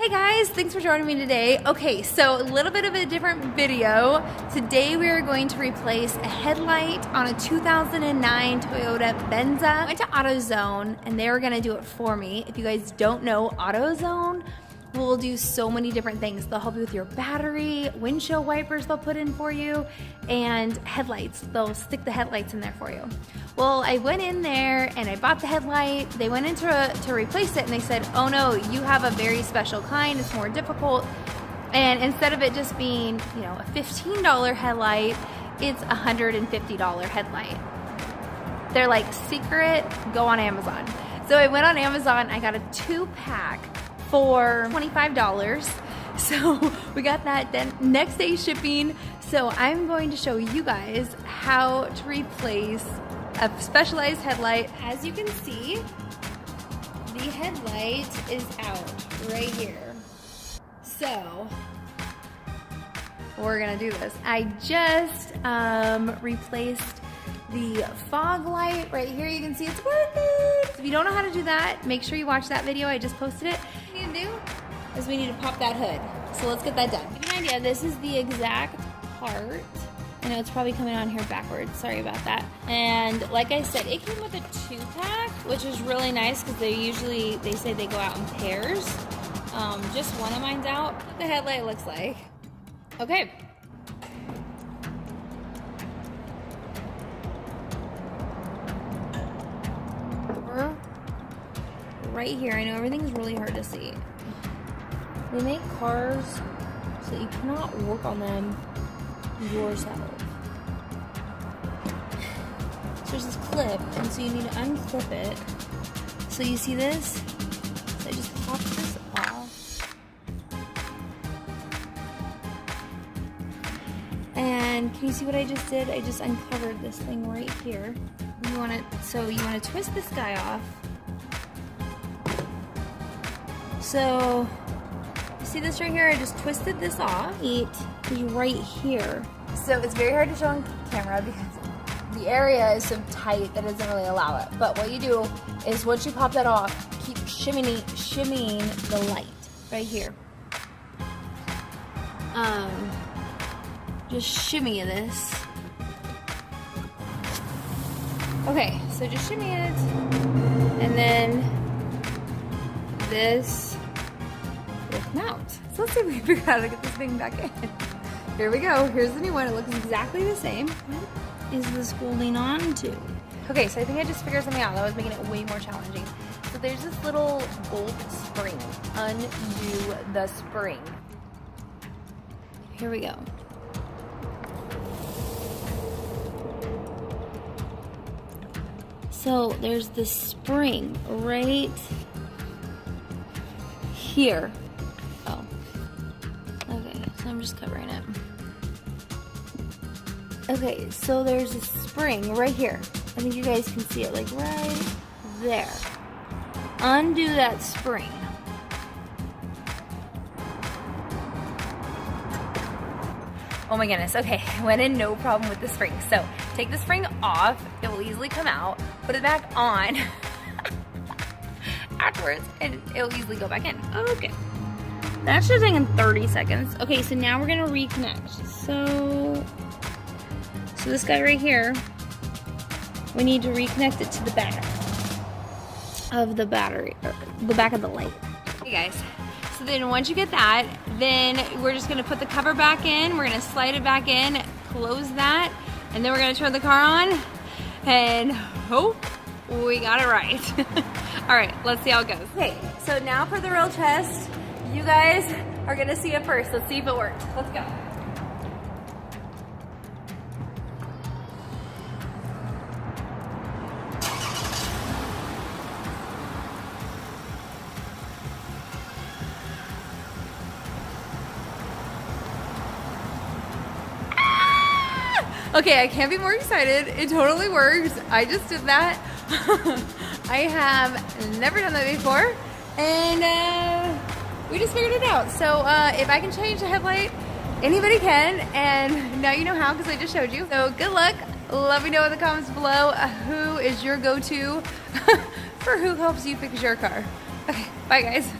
Hey guys, thanks for joining me today. Okay, so a little bit of a different video. Today we are going to replace a headlight on a 2009 Toyota Venza. I went to AutoZone and they were gonna do it for me. If you guys don't know, AutoZone will do so many different things. They'll help you with your battery, windshield wipers they'll put in for you, and headlights. They'll stick the headlights in there for you. Well, I went in there and I bought the headlight. They went in to replace it and they said, oh no, you have a very special kind, it's more difficult. And instead of it just being, you know, a $15 headlight, it's a $150 headlight. They're like, secret, go on Amazon. So I went on Amazon, I got a 2-pack for $25. So we got that then next day shipping. So I'm going to show you guys how to replace a specialized headlight. As you can see, the headlight is out right here. So we're gonna do this. I just replaced the fog light right here. You can see it's working. If you don't know how to do that, make sure you watch that video. I just posted it. What we need to do is we need to pop that hood. So let's get that done. To give you an idea, this is the exact part. I know it's probably coming on here backwards. Sorry about that. And like I said, it came with a 2-pack, which is really nice because they say they go out in pairs. Just one of mine's out. What the headlight looks like. Okay. Right here, I know everything's really hard to see. They make cars so that you cannot work on them yourself. So there's this clip, and so you need to unclip it. So you see this? So I just pop this off. And can you see what I just did? I just uncovered this thing right here. You want to twist this guy off. So, you see this right here? I just twisted this off. It is right here. So it's very hard to show on camera because the area is so tight that it doesn't really allow it. But what you do is once you pop that off, keep shimmying the light right here. Just shimmy this. Okay, so just shimmy it, and then this will come out. So let's see if we can figure out how to get this thing back in. Here we go. Here's the new one. It looks exactly the same. What is this holding on to? Okay, so I think I just figured something out that was making it way more challenging. So there's this little bolt spring. Undo the spring. Here we go. So there's this spring right here. Oh. Okay, so I'm just covering it. Okay, so there's a spring right here. I think you guys can see it, like right there. Undo that spring. Oh my goodness, okay, I went in no problem with the spring. So take the spring off, it will easily come out, put it back on afterwards, and it'll easily go back in. Okay. That should have taken 30 seconds. Okay, so now we're gonna reconnect. So this guy right here, we need to reconnect it to the back of the battery, or the back of the light. Hey guys, so then once you get that, then we're just gonna put the cover back in, we're gonna slide it back in, close that, and then we're gonna turn the car on, and hope we got it right. All right, let's see how it goes. Okay, so now for the real test. You guys are gonna see it first. Let's see if it worked. Let's go. Okay, I can't be more excited. It totally works. I just did that. I have never done that before, and we just figured it out. So if I can change the headlight, anybody can, and now you know how because I just showed you. So good luck. Let me know in the comments below who is your go-to for who helps you fix your car. Okay, bye guys.